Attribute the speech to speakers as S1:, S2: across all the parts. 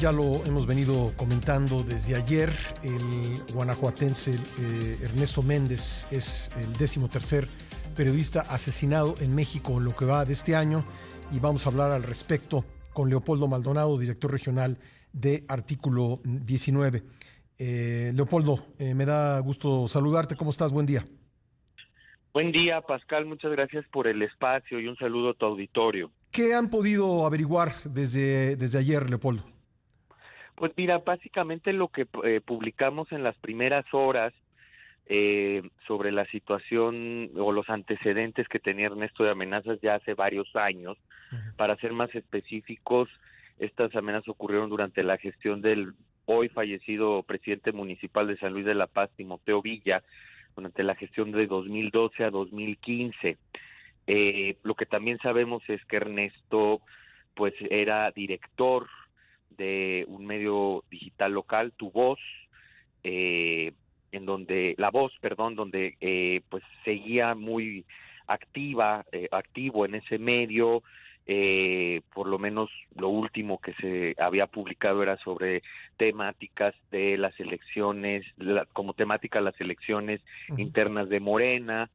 S1: Ya lo hemos venido comentando desde ayer. El guanajuatense Ernesto Méndez es el 13º periodista asesinado en México en lo que va de este año, y vamos a hablar al respecto con Leopoldo Maldonado, director regional de Artículo 19. Leopoldo, me da gusto saludarte. ¿Cómo estás? Buen día.
S2: Buen día, Pascal. Muchas gracias por el espacio y un saludo a tu auditorio.
S1: ¿Qué han podido averiguar desde ayer, Leopoldo?
S2: Pues mira, básicamente lo que publicamos en las primeras horas sobre la situación o los antecedentes que tenía Ernesto de amenazas ya hace varios años. Para ser más específicos, estas amenazas ocurrieron durante la gestión del hoy fallecido presidente municipal de San Luis de la Paz, Timoteo Villa, durante la gestión de 2012 a 2015. Lo que también sabemos es que Ernesto pues era director de un medio digital local, Tu Voz, La Voz, perdón, donde pues seguía muy activo en ese medio. Por lo menos lo último que se había publicado era sobre temáticas de las elecciones, como temática las elecciones internas de Morena.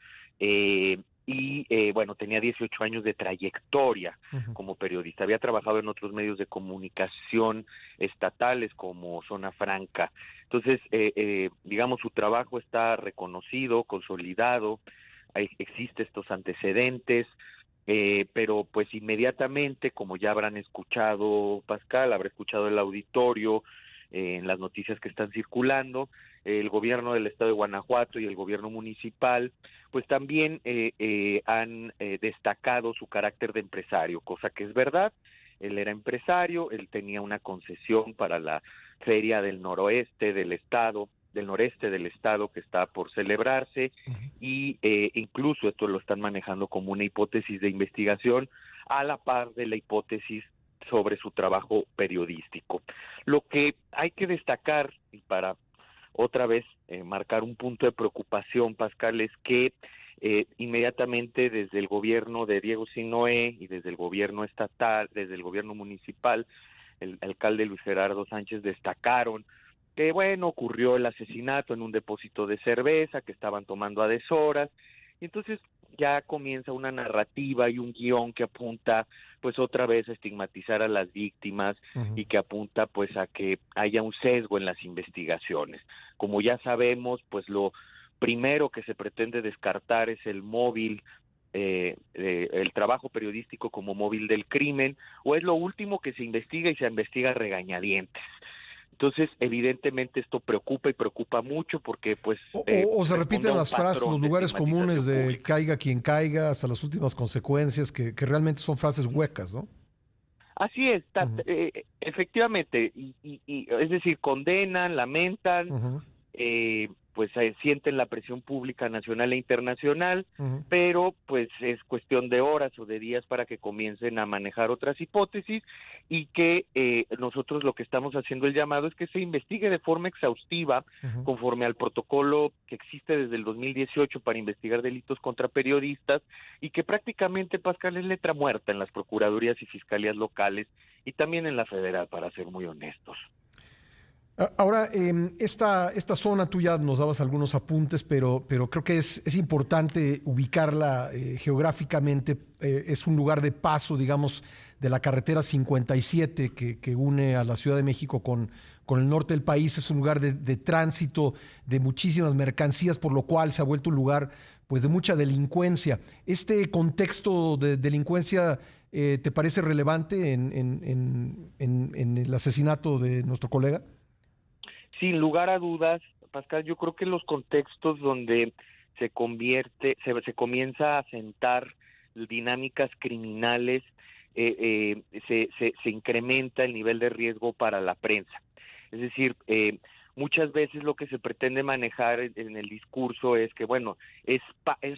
S2: Bueno, tenía 18 años de trayectoria como periodista. Había trabajado en otros medios de comunicación estatales como Zona Franca. Entonces, digamos, su trabajo está reconocido, consolidado, existe estos antecedentes, pero pues inmediatamente, como ya habrán escuchado, Pascal, habrá escuchado el auditorio, en las noticias que están circulando, el gobierno del estado de Guanajuato y el gobierno municipal pues también han destacado su carácter de empresario, cosa que es verdad. Él era empresario, él tenía una concesión para la feria del noreste del noreste del estado que está por celebrarse, y incluso esto lo están manejando como una hipótesis de investigación a la par de la hipótesis sobre su trabajo periodístico. Lo que hay que destacar, y para otra vez marcar un punto de preocupación, Pascal, es que inmediatamente desde el gobierno de Diego Sinoé y desde el gobierno estatal, desde el gobierno municipal, el alcalde Luis Gerardo Sánchez destacaron que, bueno, ocurrió el asesinato en un depósito de cerveza, que estaban tomando a deshoras, y entonces ya comienza una narrativa y un guión que apunta pues otra vez a estigmatizar a las víctimas y que apunta pues a que haya un sesgo en las investigaciones. Como ya sabemos, pues lo primero que se pretende descartar es el móvil, el trabajo periodístico como móvil del crimen, o es lo último que se investiga y se investiga a regañadientes. Entonces, evidentemente esto preocupa y preocupa mucho porque pues
S1: O se
S2: responde
S1: repiten
S2: a un
S1: las frases,
S2: patrón
S1: los
S2: de
S1: lugares comunes
S2: estigmatización
S1: de
S2: pública.
S1: caiga quien caiga hasta las últimas consecuencias, que realmente son frases huecas, ¿no?
S2: Así es, efectivamente, es decir, condenan, lamentan, pues sienten la presión pública nacional e internacional, pero pues es cuestión de horas o de días para que comiencen a manejar otras hipótesis, y que nosotros lo que estamos haciendo el llamado es que se investigue de forma exhaustiva conforme al protocolo que existe desde el 2018 para investigar delitos contra periodistas, y que prácticamente, Pascal, es letra muerta en las procuradurías y fiscalías locales y también en la federal, para ser muy honestos.
S1: Ahora, esta zona, tú ya nos dabas algunos apuntes, pero creo que es importante ubicarla geográficamente. Es un lugar de paso, digamos, de la carretera 57 que une a la Ciudad de México con el norte del país. Es un lugar de tránsito de muchísimas mercancías, por lo cual se ha vuelto un lugar pues, de mucha delincuencia. ¿Este contexto de delincuencia te parece relevante en el asesinato de nuestro colega?
S2: Sin lugar a dudas, Pascal, yo creo que los contextos donde se comienza a sentar dinámicas criminales, se incrementa el nivel de riesgo para la prensa. Es decir, muchas veces lo que se pretende manejar en el discurso es que, bueno, es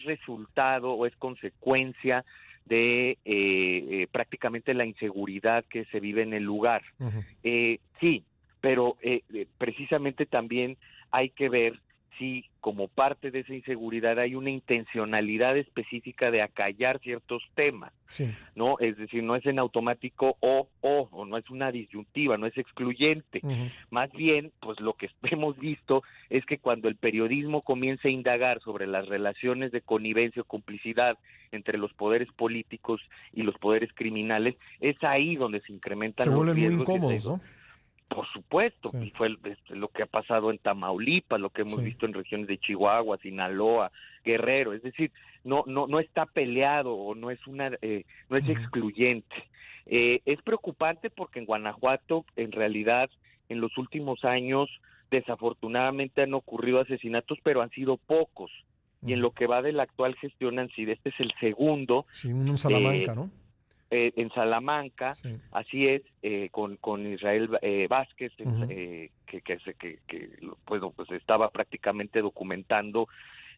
S2: resultado o es consecuencia de prácticamente la inseguridad que se vive en el lugar. Sí, pero precisamente también hay que ver si como parte de esa inseguridad hay una intencionalidad específica de acallar ciertos temas,
S1: Sí.
S2: ¿no? Es decir, no es en automático o no es una disyuntiva, no es excluyente.
S1: Uh-huh.
S2: Más bien, pues lo que hemos visto es que cuando el periodismo comienza a indagar sobre las relaciones de connivencia o complicidad entre los poderes políticos y los poderes criminales, es ahí donde se
S1: Se
S2: incrementan los
S1: vuelven muy
S2: riesgos y es ahí
S1: incómodos, ¿no?
S2: por supuesto,
S1: Sí,
S2: y fue lo que ha pasado en Tamaulipas, lo que hemos
S1: sí.
S2: visto en regiones de Chihuahua, Sinaloa, Guerrero, es decir, no está peleado o no es no es
S1: Uh-huh.
S2: excluyente. Es preocupante porque en Guanajuato, en realidad, en los últimos años, desafortunadamente han ocurrido asesinatos, pero han sido pocos. Y en
S1: Uh-huh.
S2: lo que va de la actual gestión han sido, este es el segundo
S1: Sí, uno en
S2: de
S1: Salamanca, ¿no?
S2: en Salamanca,
S1: Sí.
S2: así es, con Israel Vázquez,
S1: Uh-huh.
S2: bueno, pues estaba prácticamente documentando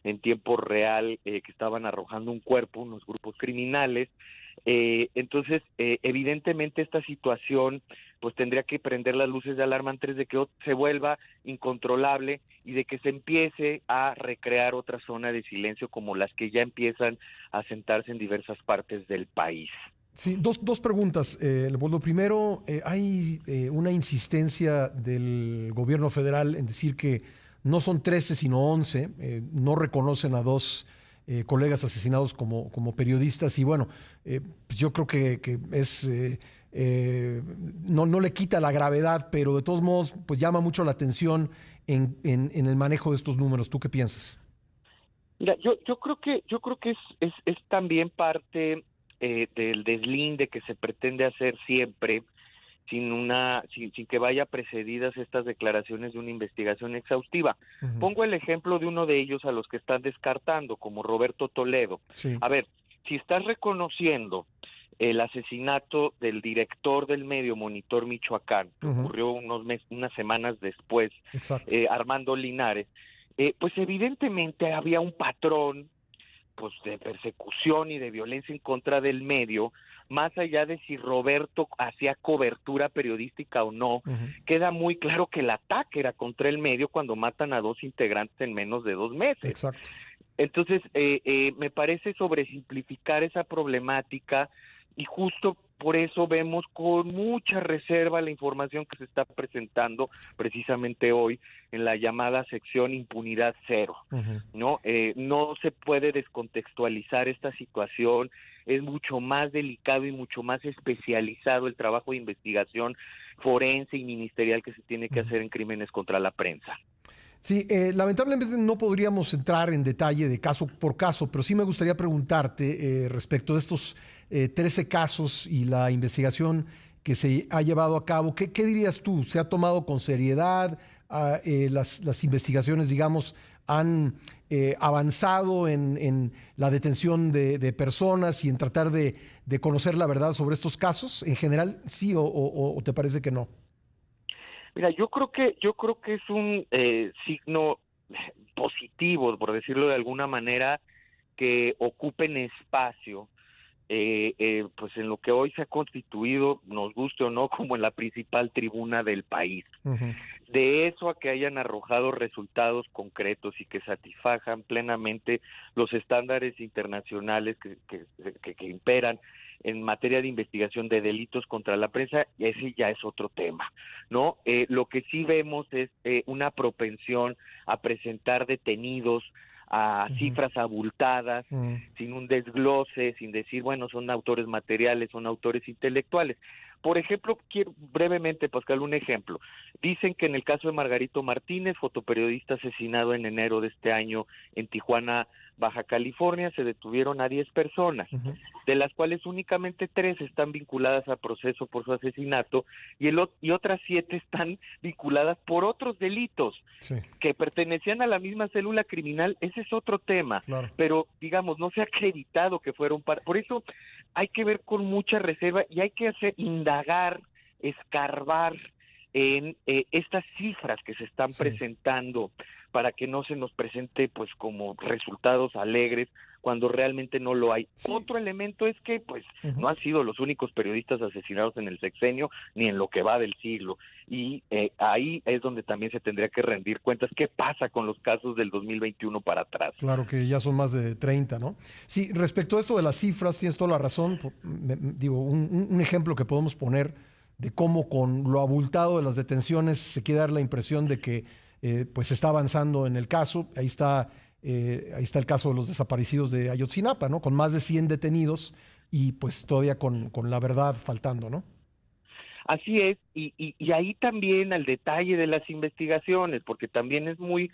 S2: en tiempo real que estaban arrojando un cuerpo unos grupos criminales. Entonces, evidentemente esta situación pues tendría que prender las luces de alarma antes de que se vuelva incontrolable y de que se empiece a recrear otra zona de silencio como las que ya empiezan a sentarse en diversas partes del país.
S1: Sí, dos preguntas. Leopoldo. Primero, hay una insistencia del gobierno federal en decir que no son 13 sino 11. No reconocen a dos colegas asesinados como periodistas y bueno, pues yo creo que es... no le quita la gravedad, pero de todos modos, pues llama mucho la atención en el manejo de estos números. ¿Tú qué piensas?
S2: Mira, yo creo que es también parte del deslinde que se pretende hacer siempre sin que vaya precedidas estas declaraciones de una investigación exhaustiva.
S1: Ujú.
S2: Pongo el ejemplo de uno de ellos a los que están descartando, como Roberto Toledo.
S1: Sí.
S2: A ver, si estás reconociendo el asesinato del director del medio Monitor Michoacán, que
S1: Ujú.
S2: ocurrió unas semanas después,
S1: Exacto.
S2: Armando Linares, pues evidentemente había un patrón pues de persecución y de violencia en contra del medio, más allá de si Roberto hacía cobertura periodística o no,
S1: Ujú.
S2: queda muy claro que el ataque era contra el medio cuando matan a dos integrantes en menos de 2 meses.
S1: Exacto.
S2: Entonces, me parece sobresimplificar esa problemática y justo por eso vemos con mucha reserva la información que se está presentando precisamente hoy en la llamada sección Impunidad Cero,
S1: Ujú.
S2: ¿no? No se puede descontextualizar esta situación, es mucho más delicado y mucho más especializado el trabajo de investigación forense y ministerial que se tiene que
S1: Ujú.
S2: hacer en crímenes contra la prensa.
S1: Sí, lamentablemente no podríamos entrar en detalle de caso por caso, pero sí me gustaría preguntarte respecto de estos 13 casos y la investigación que se ha llevado a cabo. ¿Qué dirías tú? ¿Se ha tomado con seriedad? Las investigaciones, digamos, han avanzado en la detención de personas y en tratar de conocer la verdad sobre estos casos? ¿En general sí o te parece que no?
S2: Mira, yo creo que es un signo positivo, por decirlo de alguna manera, que ocupen espacio, pues en lo que hoy se ha constituido, nos guste o no, como en la principal tribuna del país.
S1: Ujú.
S2: De eso a que hayan arrojado resultados concretos y que satisfajan plenamente los estándares internacionales que imperan en materia de investigación de delitos contra la prensa, ese ya es otro tema, ¿no? Lo que sí vemos es una propensión a presentar detenidos a
S1: Ujú.
S2: cifras abultadas,
S1: Ujú.
S2: sin un desglose, sin decir, bueno, son autores materiales, son autores intelectuales. Por ejemplo, quiero brevemente, Pascal, un ejemplo. Dicen que en el caso de Margarito Martínez, fotoperiodista asesinado en enero de este año en Tijuana, Baja California, se detuvieron a 10 personas,
S1: Ujú.
S2: de las cuales únicamente 3 están vinculadas a proceso por su asesinato y otras 7 están vinculadas por otros delitos
S1: Sí,
S2: que pertenecían a la misma célula criminal. Ese es otro tema,
S1: claro.
S2: pero digamos, no se ha acreditado que fueron por eso hay que ver con mucha reserva y hay que indagar, escarbar en estas cifras que se están
S1: Sí.
S2: presentando para que no se nos presente pues como resultados alegres cuando realmente no lo hay.
S1: Sí.
S2: Otro elemento es que pues no han sido los únicos periodistas asesinados en el sexenio ni en lo que va del siglo, y ahí es donde también se tendría que rendir cuentas qué pasa con los casos del 2021 para atrás.
S1: Claro que ya son más de 30, ¿no? Sí, respecto a esto de las cifras, tienes toda la razón. Digo, un ejemplo que podemos poner de cómo con lo abultado de las detenciones se quiere dar la impresión de que pues se está avanzando en el caso. Ahí está el caso de los desaparecidos de Ayotzinapa, ¿no? Con más de 100 detenidos y pues todavía con la verdad faltando, ¿no?
S2: Así es, y ahí también al detalle de las investigaciones, porque también es muy,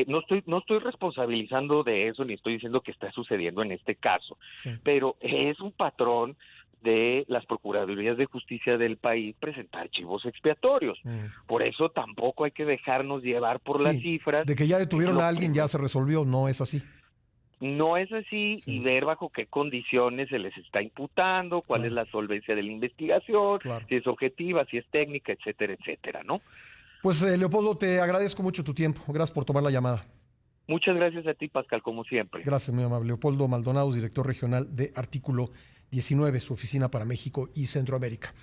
S2: no estoy responsabilizando de eso, ni estoy diciendo que está sucediendo en este caso,
S1: Sí.
S2: pero es un patrón de las Procuradurías de Justicia del país presentar archivos expiatorios. Por eso tampoco hay que dejarnos llevar por las
S1: Sí,
S2: cifras.
S1: de que ya detuvieron a alguien ya
S2: Primero,
S1: se resolvió, no es así.
S2: no es así, y
S1: Sí,
S2: ver bajo qué condiciones se les está imputando, cuál es
S1: claro,
S2: la solvencia de la investigación,
S1: claro.
S2: si es objetiva, si es técnica, etcétera, etcétera, ¿no?
S1: Pues Leopoldo, te agradezco mucho tu tiempo. Gracias por tomar la llamada.
S2: Muchas gracias a ti, Pascal, como siempre.
S1: Gracias, muy amable. Leopoldo Maldonado, director regional de Artículo 19, su oficina para México y Centroamérica.